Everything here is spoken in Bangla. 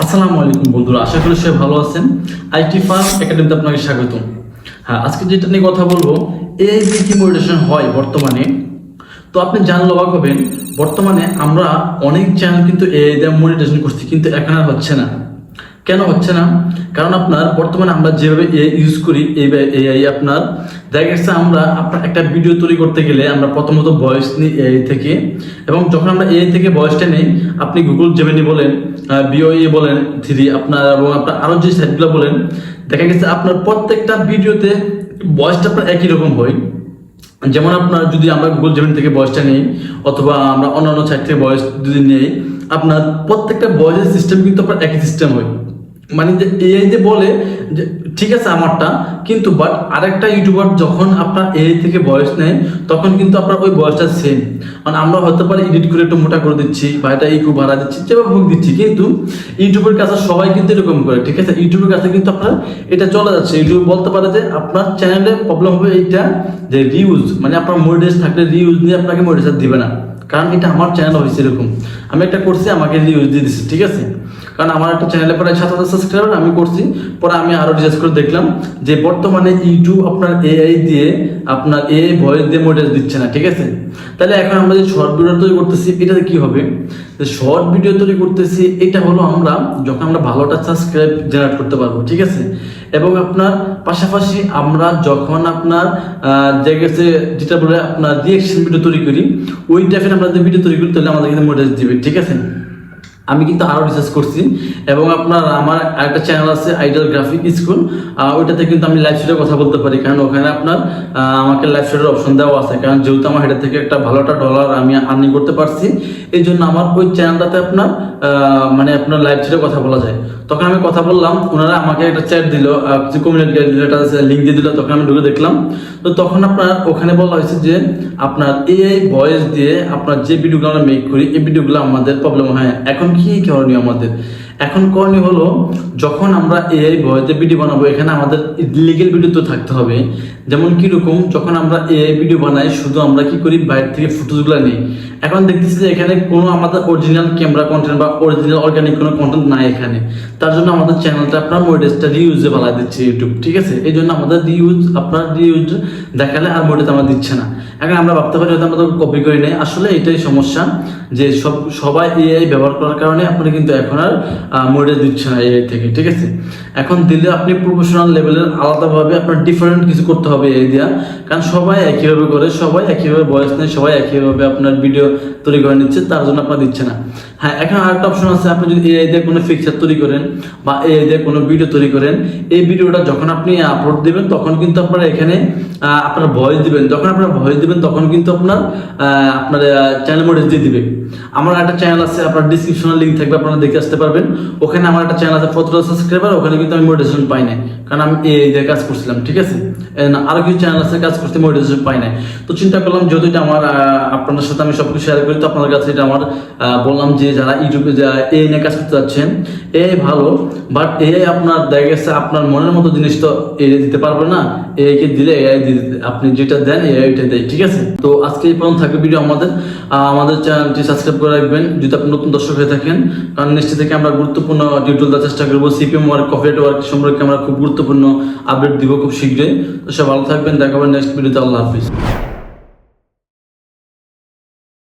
আসসালামু আলাইকুম বন্ধুরা, আশা করি সবাই ভালো আছেন। আইটি ফার্স্ট একাডেমিতে আপনাকে স্বাগতম। হ্যাঁ, আজকে যেটা নিয়ে কথা বলবো, এআই দিয়ে কি মোটিভেশন হয় বর্তমানে। তো আপনি জানলে অবাক হবেন, বর্তমানে আমরা অনেক চ্যানেল কিন্তু এআই দিয়ে মনিটাইজেশন করছি, কিন্তু এখন আর হচ্ছে না। কেন হচ্ছে না? কারণ আপনার বর্তমানে আমরা যেভাবে এআই ইউজ করি, এআই আপনার দেখা গেছে আমরা আপনার একটা ভিডিও তৈরি করতে গেলে আমরা প্রথমত ভয়েস নিই এআই থেকে, এবং যখন আমরা এআই থেকে ভয়েসটা নেই, আপনি গুগল জেমিনি বলেন, বিওএ বলেন, থ্রি আপনার এবং আপনার আরও যে সাইটগুলো বলেন, দেখা গেছে আপনার প্রত্যেকটা ভিডিওতে ভয়েসটা আপনার একই রকম হয়। যেমন আপনার যদি আমরা গুগল জেমিনি থেকে ভয়েসটা নিই অথবা আমরা অন্যান্য সাইট থেকে ভয়েস যদি নেই, আপনার প্রত্যেকটা ভয়েসের সিস্টেম কিন্তু আপনার একই সিস্টেম হয়। মানে যে এআই যে বলে যে ঠিক আছে আমারটা, কিন্তু বাট আরেকটা ইউটিউবার যখন আপনার এআই থেকে ভয়েস নেয় তখন কিন্তু আপনার ওই ভয়েসটা সেম। মানে আমরা হতে পারে এডিট করে একটু মোটা করে দিচ্ছি বা এটা একটু ভাড়া দিচ্ছি, যেভাবে হোক দিচ্ছি, কিন্তু ইউটিউবের কাছে সবাই কিন্তু এরকম করে। ঠিক আছে, ইউটিউবের কাছে কিন্তু আপনার এটা চলে যাচ্ছে। ইউটিউব বলতে পারে যে আপনার চ্যানেলে প্রবলেম হবে এইটা, যে রিউজ, মানে আপনার মনিটাইজ থাকলে রিউজ নিয়ে আপনাকে মনিটাইজ দিবে না, কারণ এটা আমার চ্যানেল হয়েছে এরকম। আমি একটা করছি, আমাকে রিউজ দিয়ে দিচ্ছে। ঠিক আছে, কারণ আমার একটা চ্যানেলে প্রায় 7,000 সাবস্ক্রাইবার আমি করছি। পরে আমি আরও রিসার্চ করে দেখলাম যে বর্তমানে ইউটিউব আপনার এআই দিয়ে আপনার এআই ভয়েস দিয়ে মনিটাইজ দিচ্ছে না। ঠিক আছে, তাহলে এখন আমরা যে শর্ট ভিডিও তৈরি করতেছি, এটাতে কি হবে? যে শর্ট ভিডিও তৈরি করতেছি, এটা হলো আমরা যখন আমরা ভালোটা সাবস্ক্রাইব জেনারেট করতে পারবো। ঠিক আছে, এবং আপনার পাশাপাশি আমরা যখন আপনার জায়গাতে যেটা বলে আপনার রিয়েকশন ভিডিও তৈরি করি, ওই টাইপের আমরা যদি ভিডিও তৈরি করি তাহলে আমাদের কিন্তু মনিটাইজ দিবে। ঠিক আছে, আমি কিন্তু আরও রিসার্চ করছি, এবং আপনার আমার একটা চ্যানেল আছে আইডল গ্রাফিক স্কুল, ওইটাতে কিন্তু আমি লাইভ শেয়ারের কথা বলতে পারি, কারণ ওখানে আপনার আমাকে লাইভ শেয়ারের অপশন দেওয়া আছে। কারণ যেহেতু আমার হেডের থেকে একটা ভালোটা ডলার আমি আর্নিং করতে পারছি, এই জন্য আমার ওই চ্যানেলটাতে আপনার মানে আপনার লাইভ শেয়ারের কথা বলা যায়। তখন আমি কথা বললাম, ওনারা আমাকে একটা চ্যাট দিল, কিছু কমিউনিটি একটা লিঙ্ক দিয়ে দিল, তখন আমি ঢুকে দেখলাম। তো তখন আপনার ওখানে বলা হয়েছে যে আপনার এআই ভয়েস দিয়ে আপনার যে ভিডিওগুলো আমরা মেক করি, এই ভিডিওগুলো আমাদের প্রবলেম হয়। এখন কি করণীয় আমাদের? এখন করণীয় হলো, যখন আমরা এআই ভয়েসে ভিডিও বানাবো, এখানে আমাদের লিগেল ভিডিও তো থাকতে হবে। যেমন কীরকম, যখন আমরা এআই ভিডিও বানাই, শুধু আমরা কি করি, বাইরে থেকে ফুটেজগুলো নিই। এখন দেখতেছি যে এখানে কোনো আমাদের অরিজিনাল ক্যামেরা কন্টেন্ট বা অরিজিনাল অর্গানিক কোনো কন্টেন্ট নাই এখানে। তার জন্য আমাদের চ্যানেলটা আপনার মনিটাইজটা রিউজে বানাই দিচ্ছে ইউটিউব। ঠিক আছে, এই জন্য আমাদের রিউজ দেখালে আর মনিটাইজ আমরা দিচ্ছে না। এখন আমরা ভাবতে পারি হয়তো আমরা তো কপি করে নেই, আসলে এটাই সমস্যা যে সবাই এআই ব্যবহার করার কারণে আপনি কিন্তু এখন আর মনিটাইজ দিচ্ছে না এআই থেকে। ঠিক আছে, এখন দিলে আপনি প্রফেশনাল লেভেলের আলাদাভাবে আপনার ডিফারেন্ট কিছু করতে হবে এআই দিয়া, কারণ সবাই একইভাবে করে, সবাই একইভাবে ভয়েস নেয়, সবাই একইভাবে আপনার ভিডিও তৈরি করে নিচ্ছে, তার জন্য আপনার দিচ্ছে না। হ্যাঁ, এখন আরেকটা অপশন আছে, আপনি যদি এআই দিয়ে কোনো পিকচার তৈরি করেন বা এআই দিয়ে কোনো ভিডিও তৈরি করেন, এই ভিডিওটা যখন আপনি আপলোড দেবেন তখন কিন্তু আপনারা এখানে আপনার ভয়েস দিবেন, যখন আপনার ভয়েস দিবেন তখন কিন্তু আপনার চ্যানেল মনিটাইজ দিয়ে দিবে। আমার একটা চ্যানেল আছে, আপনার ডিসক্রিপশনের লিঙ্ক থাকবে, আপনারা দেখে আসতে পারবেন। ওখানে আমার একটা চ্যানেল আছে 14 সাবস্ক্রাইবার, ওখানে কিন্তু আমি মনিটাইজেশন পাই নাই, কারণ আমি এআই দিয়ে কাজ করছিলাম। ঠিক আছে, আরো কিছু চ্যানেল আছে কাজ করতে মনিটাইজেশন পাই নাই। তো চিন্তা করলাম যেহেতু এটা আমার আপনাদের সাথে আমি সবকিছু শেয়ার করি, তো আপনাদের কাছে এটা আমার বললাম যে যারা ইউটিউবে এআই নিয়ে কাজ করতে যাচ্ছেন, এআই ভালো, বাট এআই আপনার দেখা গেছে আপনার মনের মতো জিনিস তো এআই দিতে পারবে না। এআই কে দিলে এআই আপনি যেটা দেন এআই ওইটা দেয়। ঠিক আছে, তো আজকে এই পর্যন্ত থাকবে ভিডিও। আমাদের চ্যানেলটি সাবস্ক্রাইব করে রাখবেন যদি আপনি নতুন দর্শক হয়ে থাকেন, কারণ নিশ্চিত থেকে আমরা গুরুত্বপূর্ণ টিউটোরিয়াল দেওয়ার চেষ্টা করবো। সিপিএম ওয়ার্ক, কপিরাইট ওয়ার্ক সম্পর্কে আমরা খুব গুরুত্বপূর্ণ আপডেট দিব খুব শীঘ্রই। তো সব ভালো থাকবেন, দেখা হবে নেক্সট ভিডিওতে। আল্লাহ হাফিজ।